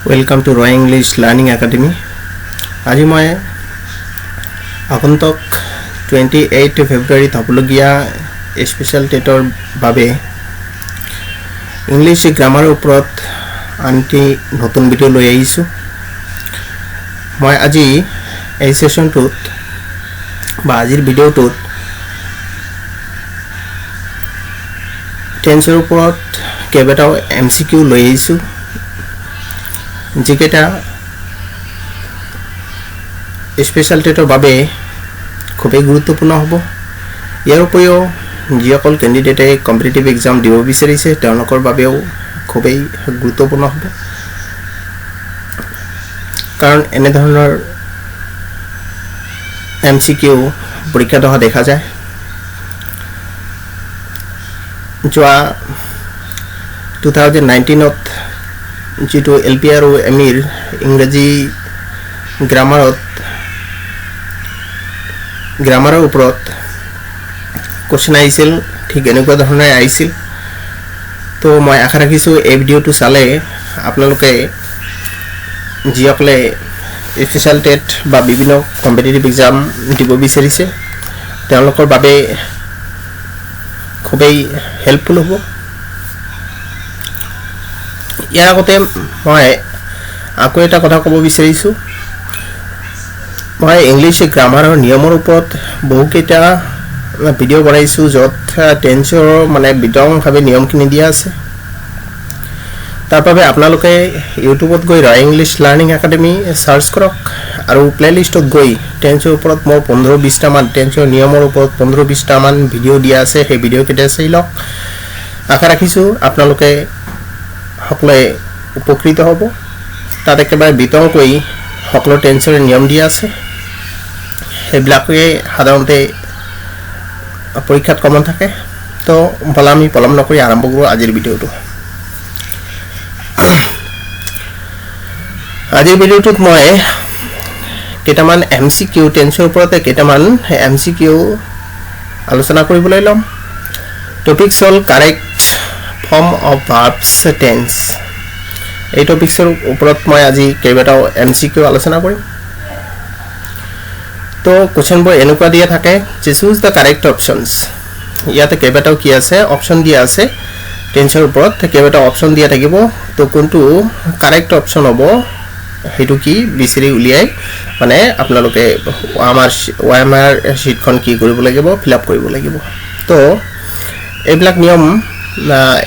Welcome to Roy English Learning Academy. আজি মই আগন্তুক 28 ফেব্ৰুৱাৰীত হ'বলগীয়া স্পেশাল টেটৰ বাবে ইংলিছ গ্ৰামাৰৰ ওপৰত আনটি নতুন ভিডিঅ' লৈ আহিছোঁ। মই আজি এই সেশনটোত বা আজিৰ ভিডিঅ'টোত টেন্সৰ ওপৰত কেইবাটাও এমচিকিউ লৈ আহিছোঁ, যিকেইটা স্পেশাল টেটৰ বাবে খুবেই গুৰুত্বপূৰ্ণ হ'ব। ইয়াৰ উপৰিও যিসকল কেণ্ডিডেটে কম্পিটিটিভ এক্সাম দিব বিচাৰিছে তেওঁলোকৰ বাবেও খুবেই গুৰুত্বপূৰ্ণ হ'ব, কাৰণ এনেধৰণৰ এমচিকিউ পৰীক্ষাত অহা দেখা যায়। যোৱা 2019ত যেটো এলপি আৰু এমইৰ ইংৰাজী গ্ৰামাৰৰ ওপৰত কোৱেশ্চন আহিছিল, ঠিক এনেকুৱা ধৰণে আহিছিল। তো মই আশা ৰাখিছোঁ এই ভিডিঅ'টো চালে আপোনালোকে যিসকলে স্পেশাল টেট বা বিভিন্ন কম্পিটিটিভ এক্সাম দিব বিচাৰিছে তেওঁলোকৰ বাবে খুবেই হেল্পফুল হ'ব। ইয়াৰ আগতে মই আকৌ এটা কথা ক'ব বিচাৰিছোঁ। মই ইংলিছ গ্ৰামাৰৰ নিয়মৰ ওপৰত বহুকেইটা ভিডিঅ' বনাইছোঁ, য'ত টেন্সৰ মানে বিতংভাৱে নিয়মখিনি দিয়া আছে। তাৰ বাবে আপোনালোকে ইউটিউবত গৈ ৰয় ইংলিছ লাৰ্ণিং একাডেমি চাৰ্চ কৰক আৰু প্লেলিষ্টত গৈ টেন্সৰ ওপৰত মোৰ 15-20টামান টেন্সৰ নিয়মৰ ওপৰত 15-20টামান ভিডিঅ' দিয়া আছে, সেই ভিডিঅ'কেইটা চাই লওক। আশা ৰাখিছোঁ আপোনালোকে সকলোৱে উপকৃত হ'ব। তাত একেবাৰে বিতংকৈ সকলো টেন্সৰ নিয়ম দিয়া আছে, সেইবিলাকে সাধাৰণতে পৰীক্ষাত কমন থাকে। তো বলা আমি পলম নকৰি আৰম্ভ কৰোঁ আজিৰ ভিডিঅ'টো। আজিৰ ভিডিঅ'টোত মই কেইটামান এমচিকিউ টেন্সৰ ওপৰতে কেইটামান এমচিকিউ আলোচনা কৰিবলৈ ল'ম। টপিকছ হ'ল correct form of verbs tense. এই টপিকছৰ ওপৰত মই আজি কেইবাটাও এমচিকিউ আলোচনা কৰিম। তো কুৱেশ্যনবোৰ এনেকুৱা দিয়া থাকে যে চুজ দ্য কাৰেক্ট অপশ্যনছ। ইয়াতে কেইবাটাও কি আছে অপশ্যন দিয়া আছে, টেন্সৰ ওপৰত কেইবাটাও অপশ্যন দিয়া থাকিব। তো কোনটো কাৰেক্ট অপশ্যন হ'ব সেইটো কি বিচাৰি উলিয়াই মানে আপোনালোকে আমাৰ শ্বীটখন কি কৰিব লাগিব, ফিল আপ কৰিব লাগিব। তো এইবিলাক নিয়ম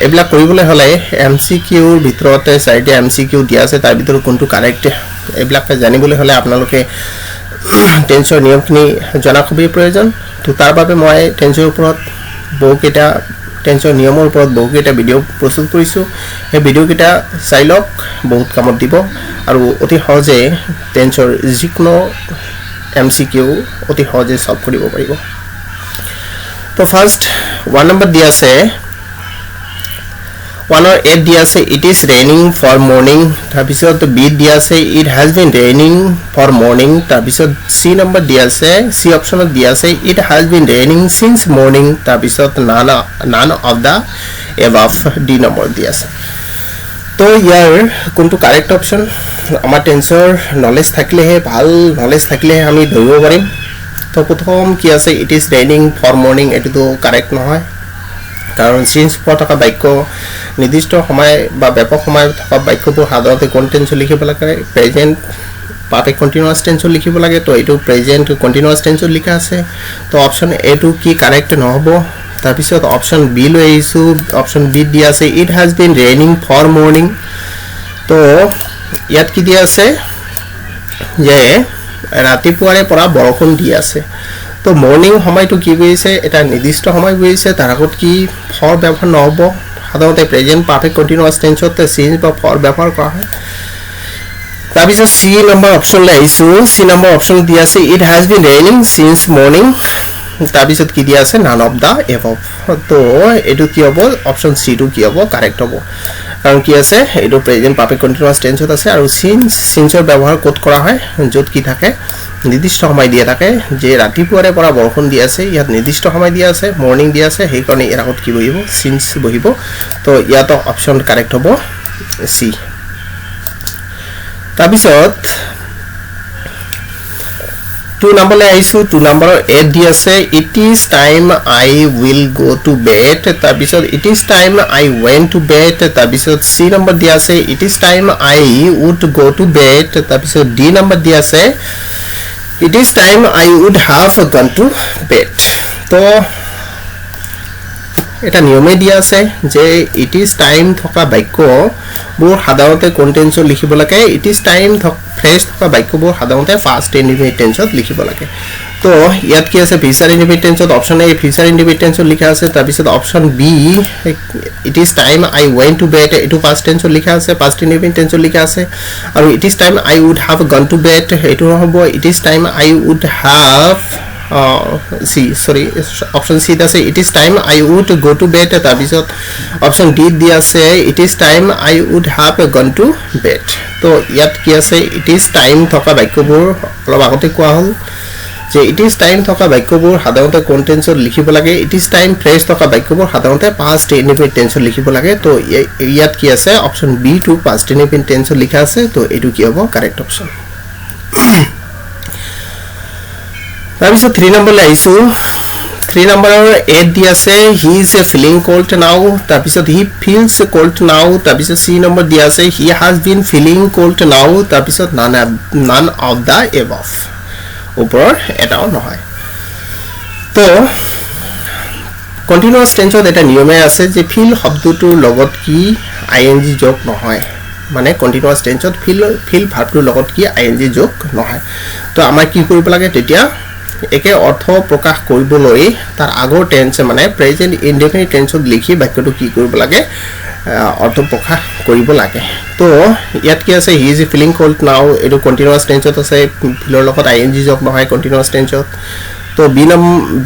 এইবিলাক কৰিবলৈ হ'লে এমচিকিউৰ ভিতৰতে 4টা এমচিকিউ দিয়া আছে, তাৰ ভিতৰত কোনটো কাৰেক্ট এইবিলাক জানিবলৈ হ'লে আপোনালোকে টেন্সৰ নিয়মখিনি জনা খুবেই প্ৰয়োজন। তো তাৰ বাবে মই টেন্সৰ ওপৰত টেন্সৰ নিয়মৰ ওপৰত বহুকেইটা ভিডিঅ' প্ৰস্তুত কৰিছোঁ। সেই ভিডিঅ'কেইটা চাই লওক, বহুত কামত দিব আৰু অতি সহজে টেন্সৰ যিকোনো এমচিকিউ অতি সহজে সলভ কৰিব পাৰিব। তো ফাৰ্ষ্ট 1 নম্বৰ দিয়া আছে, 1ৰ A দিয়া আছে it is raining for morning. তাৰপিছত B দিয়া আছে it has been raining for morning. তাৰপিছত C নম্বৰ দিয়া আছে, C অপশ্যনত দিয়া আছে it has been raining since morning. তাৰপিছত none of the above D number দিয়া আছে। তো ইয়াৰ কোনটো কাৰেক্ট অপশ্যন, আমাৰ টেন্সৰ নলেজ থাকিলেহে ভাল নলেজ থাকিলেহে আমি ধৰিব পাৰিম। তো প্ৰথম কি আছে it is raining for morning, এইটোতো কাৰেক্ট নহয়, কাৰণ সিন্স পোৱা থকা বাক্য নিৰ্দিষ্ট সময় বা ব্যাপক সময় থকা বাক্যবোৰ সাধাৰণতে কোন টেন্সত লিখিব লাগে, প্ৰেজেণ্ট পাৰফেক্ট কণ্টিনিউৱাছ টেন্সত লিখিব লাগে। তো এইটো প্ৰেজেণ্ট কণ্টিনিউৱাছ টেন্সত লিখা আছে। তো অপশ্যন এটো কি কাৰেক্ট নহ'ব। তাৰপিছত অপশ্যন বি লৈ আহিছোঁ, অপশ্যন বি দিয়া আছে it has been raining for morning. তো ইয়াত কি দিয়া আছে যে ৰাতিপুৱাৰে পৰা বৰষুণ দি আছে। তো মৰ্নিং সময়টো কি বুজিছে, এটা নিৰ্দিষ্ট সময় বুজিছে, তাৰ আগত কি ফৰ ব্যৱহাৰ নহ'ব। সাধাৰণতে প্ৰেজেণ্ট পাৰফেক্ট কণ্টিনিউৱাছ টেন্সত সিন্স বা ফৰ ব্যৱহাৰ কৰা হয়। তাৰপিছত চি নম্বৰ অপশ্যনলৈ আহিছোঁ, চি নম্বৰ অপশ্যন দিয়া আছে it has been raining since morning. তাৰপিছত কি দিয়া আছে নান অফ দ্য এভভ। তো এইটো কি হ'ব অপশ্যন চিটো কি হ'ব কাৰেক্ট হ'ব, কাৰণ কি আছে এইটো প্ৰেজেণ্ট পাৰফেক্ট কণ্টিনিউৱাছ টেন্সত আছে আৰু সিন্সৰ ব্যৱহাৰ ক'ত কৰা হয়, য'ত কি থাকে নিৰ্দিষ্ট সময় দিয়া থাকে। যে ৰাতিপুৱাৰে পৰা বৰষুণ দি আছে, ইয়াত নিৰ্দিষ্ট সময় দিয়া আছে, মৰ্নিং দিয়া আছে, সেইকাৰণে ইয়াৰ আগত কি বহিব সিন্স বহিব। তো ইয়াত অপশ্যন কাৰেক্ট হ'ব চি। তাৰপিছত 2 নম্বৰ লৈ আহিছো 2 নম্বৰৰ এ দি আছে it is time I will go to bed তাৰপিছত it is time I went to bed তাৰপিছত c নম্বৰ দি আছে it is time I would go to bed তাৰপিছত d নম্বৰ দি আছে it is time I would have gone to bed তো এটা নিয়মে দিয়া আছে যে it is time থকা বাক্য বোৰ সাধাৰণতে কন্টেন্সত লিখিব লাগে it is time ফ্ৰেজ থকা বাক্যবোৰ সাধাৰণতে ফাৰ্স্ট ইনডিফিনিট টেন্সত লিখিব লাগে তো ইয়াত কি আছে ফিউচাৰ ইনডিফিনিট টেন্সত অপচন এ ফিউচাৰ ইনডিফিনিট টেন্সত লিখা আছে তাৰ পিছত option B it is time I went to bed এটো পাষ্ট টেন্সত লিখা আছে পাষ্ট ইনডিফিনিট টেন্সত লিখা আছে আৰু it is time I would have gone to bed এটো হ'ব it is time I would have option C আছে it is time I would go to bed তাৰপিছত option D দি আছে it is time I would have gone to bed তো ইয়াত কি আছে it is time থকা বাক্যবোৰ অলপ আগতে কোৱা হ'ল যে it is time থকা বাক্যবোৰ সাধাৰণতে কন্টেন্সত লিখিব লাগে it is time ফ্ৰেজ থকা বাক্যবোৰ সাধাৰণতে past indefinite tenseত লিখিব লাগে তো ইয়াত কি আছে option B to past indefinite tenseত লিখা আছে তো এটো কি হ'ব কাৰেক্ট অপচন তাৰপিছত 3 নম্বৰ লৈ আহিছো 3 নম্বৰৰ এ দি আছে he is feeling cold now তাৰপিছত he feels cold now তাৰপিছত c নম্বৰ দি আছে he has been feeling cold now তাৰপিছত none of the above ওপৰৰ এটাও নহয় তো কন্টিনিউয়াস টেন্সত এটা নিয়মে আছে যে ফিল শব্দটোৰ লগত কি আইএনজি যোগ নহয় মানে কন্টিনিউয়াস টেন্সত ফিল ভাৰ্বটোৰ লগত কি আইএনজি যোগ নহয় তো আমাৰ কি কৰিব লাগে তেতিয়া একে অৰ্থ প্ৰকাশ কৰিবলৈ তাৰ আগৰ টেন্স মানে প্ৰেজেন্ট ইনডেফিনিট টেন্সত লিখি বাক্যটো কি কৰিব লাগে অৰ্থ প্ৰকাশ কৰিব লাগে তো ইয়াত কি আছে হি ইজ ফিলিং কোল্ড নাও এটো কন্টিনিউয়াস টেন্সত আছে ফিলৰ লগত আইএনজি যোগ নহয় কন্টিনিউয়াস টেন্সত তো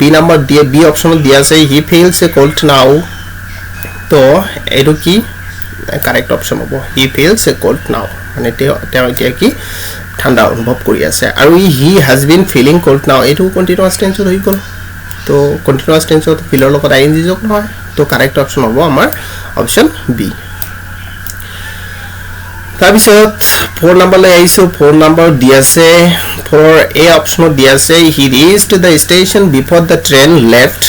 বি নম্বৰ দিয়ে বি অপচনত দিয়া আছে হি ফিলস কোল্ড নাও তো এটো কি কাৰেক্ট অপচন হ'ব হি ফিলস কোল্ড নাও মানে তেওঁ এতিয়া কি ঠাণ্ডা অনুভৱ কৰি আছে আৰু হি has been feeling cold now এটো কন্টিনিউয়াস টেন্সত হৈ গল তো কন্টিনিউয়াস টেন্সত ফিলৰ লগত আইএনজি যোগ নহয় তো কাৰেক্ট অপচন হ'ব আমাৰ অপচন বি তাৰপিছত 4 নম্বৰ লৈ আহিছো 4 নম্বৰ দি আছে 4 এ অপচনত দি আছে he reached the station before the train left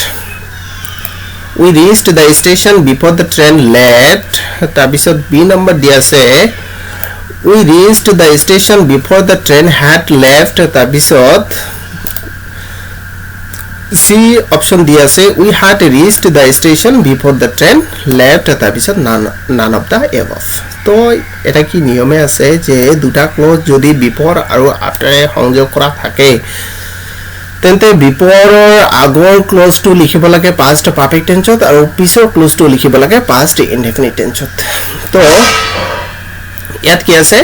we reached the station before the train left তাৰপিছত বি নম্বৰ দি আছে we reached the station before the train had left তাৰপিছত C option দি আছে we had reached the station before the train left তাৰপিছত none of the above তো এটা কি নিয়মে আছে যে দুটা ক্লজ যদি বিফৰ আৰু আফটাৰে সংযোগ কৰা থাকে তেন্তে বিফৰৰ আগৰ ক্লজটো লিখিব লাগে past perfect tenseত আৰু পিছৰ ক্লজটো লিখিব লাগে past indefinite tenseত তো ইয়াত কি আছে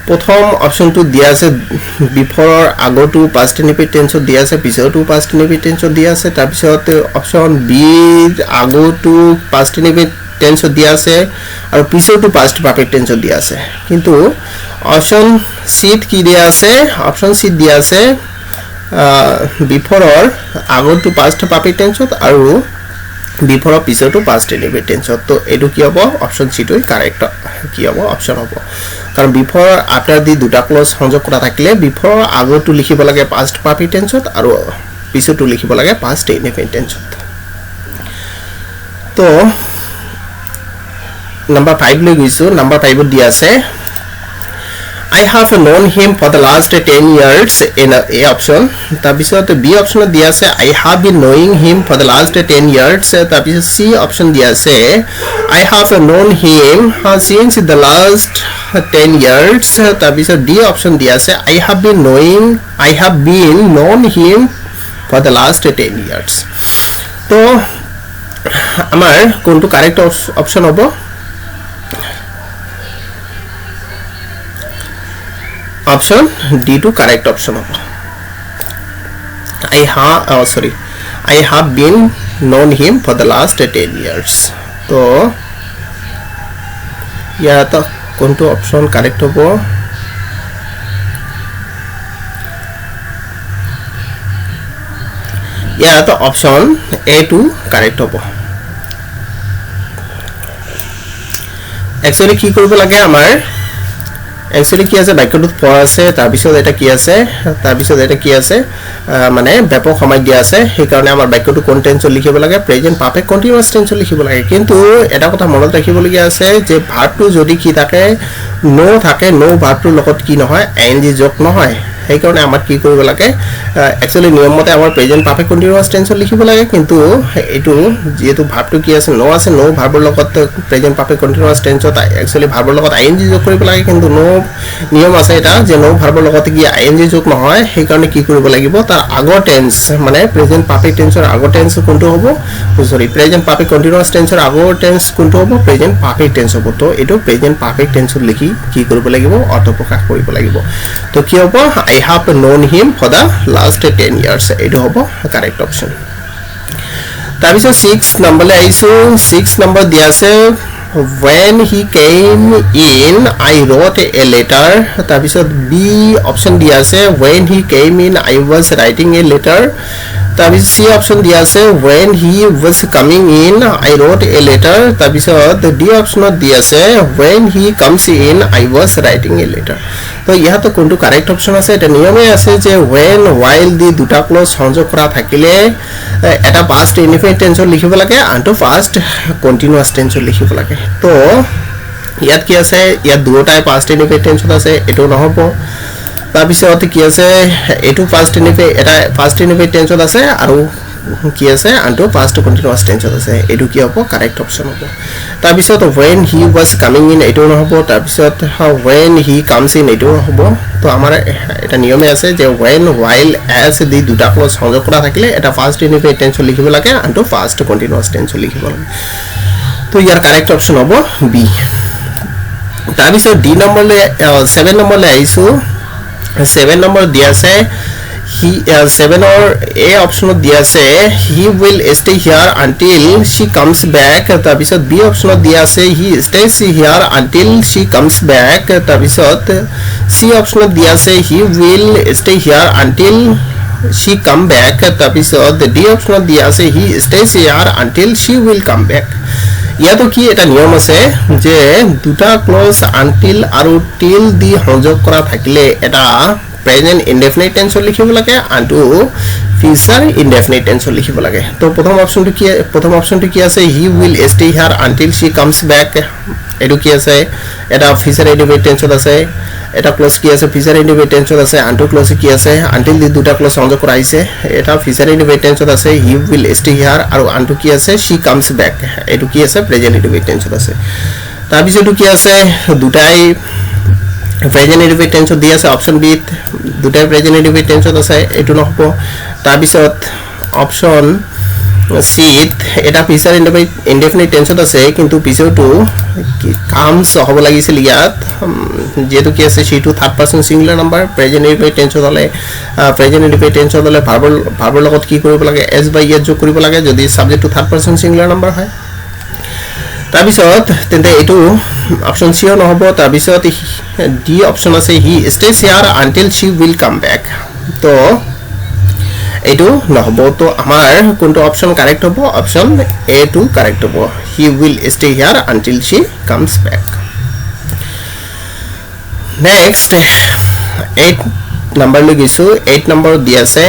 প্ৰথম অপচনটো দিয়া আছে বিফৰৰ আগৰটো past indefinite tenseত দিয়া আছে পিছৰটো past indefinite tenseত দিয়া আছে তাৰ পিছত অপচন বি আগৰটো past indefinite tenseত দিয়া আছে আৰু পিছৰটো past perfect tenseত দিয়া আছে কিন্তু অপচন সি কি দিয়া আছে অপচন সি দিয়া আছে বিফৰৰ আগৰটো past perfect tenseত আৰু বিফৰৰ পিছৰটো past indefinite tenseত তো এটো কি হ'ব অপচন সি টো কাৰেক্ট কি হ'ব অপচন হ'ব কাৰণ বিফৰ আফটাৰ দি দুটা ক্লজ সংযোগ কৰা থাকিলে বিফৰৰ আগৰটো লিখিব লাগে past perfect tenseত আৰু পিছৰটো লিখিব লাগে past indefinite tenseত তো number 5 লৈ গৈছো number 5 দিয়া আছে I have known him for the last 10 years in A option তাৰপিছত B option দিয়া আছে I have been knowing him for the last 10 years তাৰপিছত C option দিয়া আছে I have known him since the last 10 years তাৰপিছত D option দিয়া আছে I have been known him for the last 10 years তো আমাৰ কোনটো কাৰেক্ট অপচন হ'ব option D to correct option of I have been known him for the last 10 years तो यहाँ तो कौन तो option correct होगा यहाँ तो option A to correct होगा actually की करूँ लगे हमारे एक्चुअली কি আছে বাক্যটোত ফৰ আছে তাৰপিছত এটা কি আছে মানে ব্যাপক সময় দিয়া আছে সেই কাৰণে আমাৰ বাক্যটো কোন টেন্সত লিখিব লাগে প্ৰেজেন্ট পাৰফেক্ট কন্টিনিউয়াস টেন্সত লিখিব লাগে কিন্তু এটা কথা মনত ৰাখিবলগীয়া আছে যে ভাৰ্বটো যদি কি থাকে নো থাকে নো ভাৰ্বটোৰ লগত কি নহয় আইএনজি যোগ নহয় সেই কাৰণে আমাৰ কি কৰিব লাগে একচুয়ালি নিয়ম মতে আমাৰ প্ৰেজেন্ট পাৰফেক্ট কন্টিনিউয়াস টেন্সত লিখিব লাগে কিন্তু এটো যেটো ভাৰ্বটো কি আছে নো ভাৰ্বৰ লগত প্ৰেজেন্ট পাৰফেক্ট কন্টিনিউয়াস টেন্সত একচুয়ালি ভাৰ্বৰ লগত আইএনজি যোগ কৰিব লাগে কিন্তু নো নিয়ম আছে এটা যে নো ভাৰ্বৰ লগত কি আইএনজি যোগ নহয় সেই কাৰণে কি কৰিব লাগিব তাৰ আগৰ টেন্স মানে প্ৰেজেন্ট পাৰফেক্ট টেন্সৰ আগৰ টেন্স কোনটো হ'ব সৰি প্ৰেজেন্ট পাৰফেক্ট কন্টিনিউয়াস টেন্সৰ আগৰ টেন্স কোনটো হ'ব প্ৰেজেন্ট পাৰফেক্ট টেন্স হ'ব তো এটো প্ৰেজেন্ট পাৰফেক্ট টেন্সত লিখি কি কৰিব লাগিব অৰ্থ প্ৰকাশ কৰিব লাগিব তো কি হ'ব I have known him for the last 10 years এটো হ'ব কারেক্ট অপশন তাৰপিছত 6 নম্বৰলৈ আইছো 6 নম্বৰ দিয়া আছে when he came in I wrote a letter তাৰপিছত B অপশন দিয়া আছে when he came in I was writing a letter তাৰপিছত C অপশন দিয়া আছে when he was coming in I wrote a letter তাৰপিছত D অপশনত দিয়া আছে when he comes in I was writing a letter তো ইয়াতো কোনটো কারেক্ট অপশন আছে এটা নিয়মে আছে যে when while দি দুটা ক্লজ সংযোগ কৰা থাকিলে এটা past indefinite টেন্সত লিখিব লাগে আনটো past continuous টেন্সত লিখিব লাগে তো ইয়াত কি আছে ইয়াত দুটাই past indefinite টেন্সত আছে এটো নহব তাৰপিছত কি আছে এটো past indefinite টেন্সত আছে আৰু কি আছে আনটো past continuous টেন্সত আছে এটো কি হ'ব কারেক্ট অপশন হ'ব তাৰপিছত when he was coming in এটো নহব তাৰপিছত when he comes in এটো হ'ব তো আমাৰ এটা নিয়মে আছে যে when while as দি দুটা ক্লজ সংযোগ কৰা থাকিলে এটা past indefinite টেন্সত লিখিব লাগে আনটো past continuous টেন্সত লিখিব লাগে তো ইয়াৰ কাৰেক্ট অপশন হ'ব বি তাৰপিছত ডি নম্বৰলৈ 7 নম্বৰলৈ আইছো 7 নম্বৰ দিয়া আছে he 7 or A option দিয়া আছে he will stay here until she comes back তাৰপিছত B option দিয়া আছে he stays here until she comes back তাৰপিছত C option দিয়া আছে he will stay here until she come back তাৰপিছত D option দিয়া আছে he stays here until she will come back ইয়াতো কি এটা নিয়ম আছে যে দুটা ক্লজ until আৰু till দি সংযোগ কৰা থাকিলে এটা present indefinite tense লিখিব লাগে আনটো future indefinite tense লিখিব লাগে তো প্ৰথম অপশনটো কি আছে he will stay here until she comes back এটো কি আছে এটা future indefinite tense আছে এটা ক্লজ কি আছে future indefinite tense আছে আনটো ক্লজ কি আছে until দি দুটা ক্লজ সংযোগ কৰাইছে এটা future indefinite tense আছে he will stay here আৰু আনটো কি আছে she comes back এটো কি আছে present indefinite tense আছে তাৰ পিছতো কি আছে দুটাই present indefinite tense দিয়া আছে অপশন বি দুটাই present indefinite tense আছে এটো নহব তাৰ পিছত অপশন সি এটা future indefinite tense আছে কিন্তু পিছতো comes হ'ব লাগিছিল ইয়াত যেটো কি আছে সিটো third person singular number present indefinite tense হলে present indefinite tense হলে ভাৰ্বৰ লগত কি কৰিব লাগে s by s যোগ কৰিব লাগে যদি subject to third person singular number হয় তাৰপিছত তেন্তে এটো অপশন সি নহব তাৰপিছত ডি অপশন আছে হি stays here until she will come back তো এটো নহব তো আমাৰ কোনটো অপশন কারেক্ট হ'ব অপশন এ টু কারেক্ট হ'ব he will stay here until she comes back next 8 number লৈ গৈছো 8 number দি আছে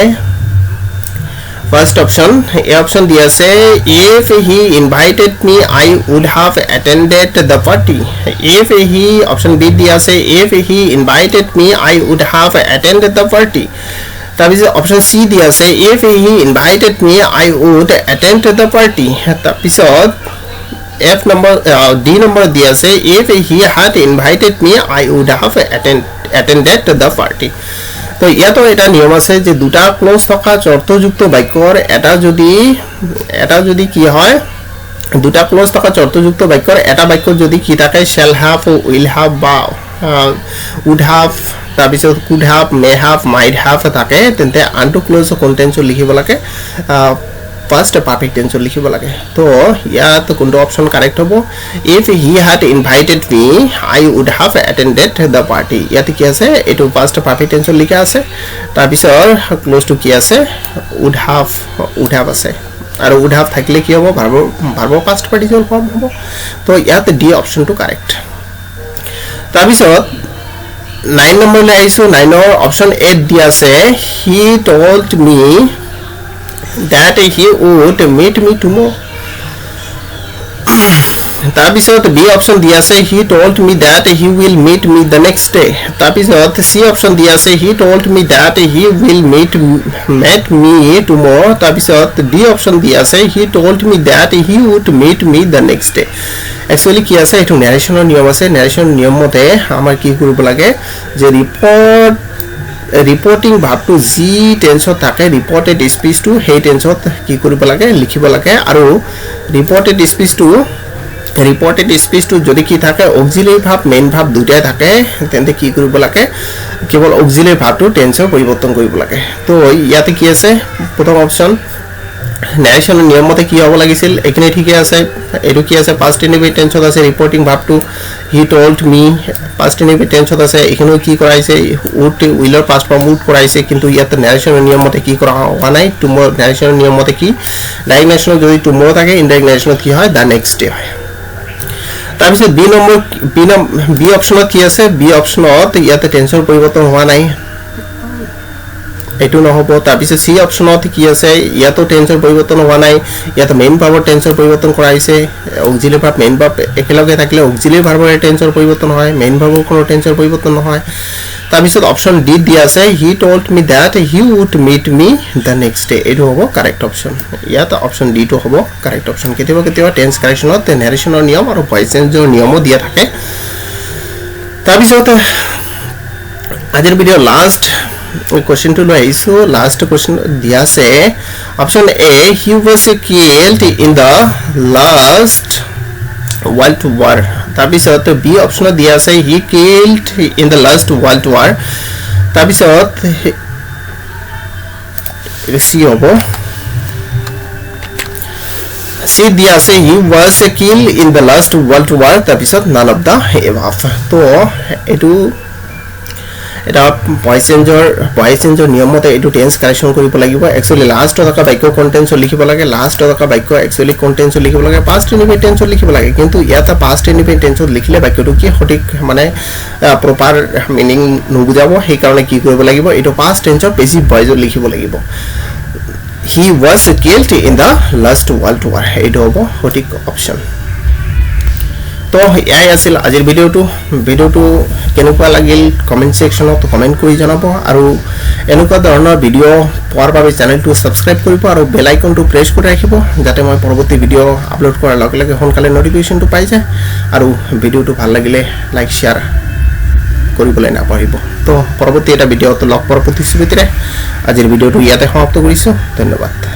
first option a option dia say if he invited me I would have attended the party if he option b dia say if he invited me I would have attended the party তাৰপিছত option c দিয়া আছে if he invited me I would attend the party তাৰপিছত f number d number দিয়া আছে if he had invited me I would have attended the party তো ইয়াতো এটা নিয়ম আছে যে দুটা ক্লোজ থকা চৰ্তযুক্ত বাক্যৰ এটা যদি কি হয় দুটা ক্লোজ থকা চৰ্তযুক্ত বাক্যৰ এটা বাক্য যদি কি থাকে shall have will have বা would have তাৰপিছত could have may have might have থাকে তেন্তে আনটো ক্লোজ কন্টেন্স লিখিব লাগে first perfect tense লিখিব লাগে তো ইয়াত কোনটো অপশন কারেক্ট হ'ব if he had invited me I would have attended the party ইয়াত কি আছে এটো past perfect tense লিখা আছে তাৰ পিছৰ ক্লোজ টু কি আছে would have আছে আৰু would have থাকিলে কি হ'ব ভাৰ্ব past participle form হ'ব তো ইয়াত ডি অপশনটো কাৰেক্ট তাৰ পিছত 9 নম্বৰলৈ আহিছোঁ 9ৰ অপশ্যন 8 দিয়া আছে he told me that he would meet me tomorrow তাৰপিছত বি অপশ্যন দিয়া আছে he told me that he will meet me the next day তাৰপিছত চি অপশ্যন দিয়া আছে he told me that he will meet me tomorrow তাৰপিছত D option দিয়া আছে he told me that he would meet me the next day actually কি আছে এটো ন্যাৰেশনৰ নিয়ম আছে ন্যাৰেশন নিয়ম মতে আমাৰ কি কৰিব লাগে যে ৰিপৰ্টিং ভাবটো জি টেন্সত থাকে ৰিপৰ্টেড স্পীচটো সেই টেন্সত কি কৰিব লাগে লিখিব লাগে আৰু ৰিপৰ্টেড স্পীচটো যদি কি থাকে অক্সিলাৰি ভাব মেইন ভাব দুটাই থাকে তেন্তে কি কৰিব লাগে কেৱল অক্সিলাৰি ভাবটো টেন্সৰ পৰিৱৰ্তন কৰিব লাগে তো ইয়াতে কি আছে প্ৰথম অপচন ন্যাৰেশনৰ নিয়ম মতে কি হ'ব লাগিছিল এখিনি ঠিকই আছে এটো কি আছে পাস্ট ইনডিফিনিট টেন্সত আছে ৰিপৰ্টিং ভাবটো he told me past indefinite টেন্সত আছে এখিনি কি কৰাইছে উড উইলৰ পাস্ট ফৰ্ম উড কৰাইছে কিন্তু ইয়াতে ন্যাৰেশনৰ নিয়ম মতে কি কৰা হোৱা নাই টুমৰ ন্যাৰেশনৰ নিয়ম মতে কি ডাইৰেক্ট ন্যাৰেশনত যদি টুমৰ থাকে ইনডাইৰেক্ট ন্যাৰেশনত কি হয় দা নেক্সট ডে হয় তাৰপিছত বি অপশ্যনত কি আছে বি অপশ্যনত ইয়াতে টেন্সৰ পৰিৱৰ্তন হোৱা নাই এটো নহব তাৰপিছত সি অপশ্যনত কি আছে ইয়াতো টেন্সৰ পৰিৱৰ্তন হোৱা নাই ইয়াতে মেইন ভাৰ্বৰ টেন্সৰ পৰিৱৰ্তন কৰাইছে অক্সিলাৰি ভাৰ্ব মেইন ভাৰ্ব একেলগে থাকিলে অক্সিলাৰি ভাৰ্বৰ টেন্সৰ পৰিৱৰ্তন হয় মেইন ভাৰ্বৰ কোনো টেন্সৰ পৰিৱৰ্তন নহয় তাৰপিছত অপশ্যন ডি দিয়া আছে he told me that he would meet me the next day এটো হ'ব কাৰেক্ট অপশ্যন ইয়াতে অপশ্যন ডি টো হ'ব কাৰেক্ট অপশ্যন কেতিয়াবা টেন্স কাৰেকশ্যনত ন্যাৰেশনৰ নিয়ম আৰু ভয়েস চেঞ্জৰ নিয়মো দিয়া থাকে তাৰপিছত আজিৰ video last question to lo aiso last question diya se option a he was killed in the last world war tabisot b option diya se he killed in the last world war tabisot c hobo c diya se he was killed in the last world war tabisot none of the above to etu এটা voice চেঞ্জৰ নিয়মতে এটো tense correction কৰিব লাগিব actually last থকা বাক্য contents লিখিব লাগে last থকা বাক্য একচুয়ালি কন্টেন্টস লিখিব লাগে পাস্ট ইনডিফিনিট টেন্স লিখিব লাগে কিন্তু ইয়াতে পাস্ট ইনডিফিনিট টেন্স লিখিলে বাক্যটো কি সঠিক মানে প্ৰপাৰ মিনিং নুবুজাব সেই কাৰণে কি কৰিব লাগিব এটো পাস্ট টেন্সৰ পেসিভ ভয়েসত লিখিব লাগিব he was killed in the last world war এটো হ'ব সঠিক অপচন তো এই আছিল আজিৰ ভিডিওটো কেনেকুৱা লাগিল কমেন্ট সেকশনত কমেন্ট কৰি জনাব আৰু এনেকুৱা ধৰণৰ ভিডিও পোৱাৰ বাবে চেনেলটো সাবস্ক্ৰাইব কৰিব আৰু বেল আইকনটো প্ৰেছ কৰি ৰাখিব যাতে মই পৰৱৰ্তী ভিডিও আপলোড কৰাৰ লগে লগে সোনকালে নটিফিকেশনটো পাই যায় আৰু ভিডিওটো ভাল লাগিলে লাইক শেয়াৰ কৰিবলৈ নাপাহৰিব তো পৰৱৰ্তী এটা ভিডিওত লগ পোৱাৰ প্ৰতিশ্ৰুতিৰে আজিৰ ভিডিওটো ইয়াতে সমাপ্ত কৰিছো ধন্যবাদ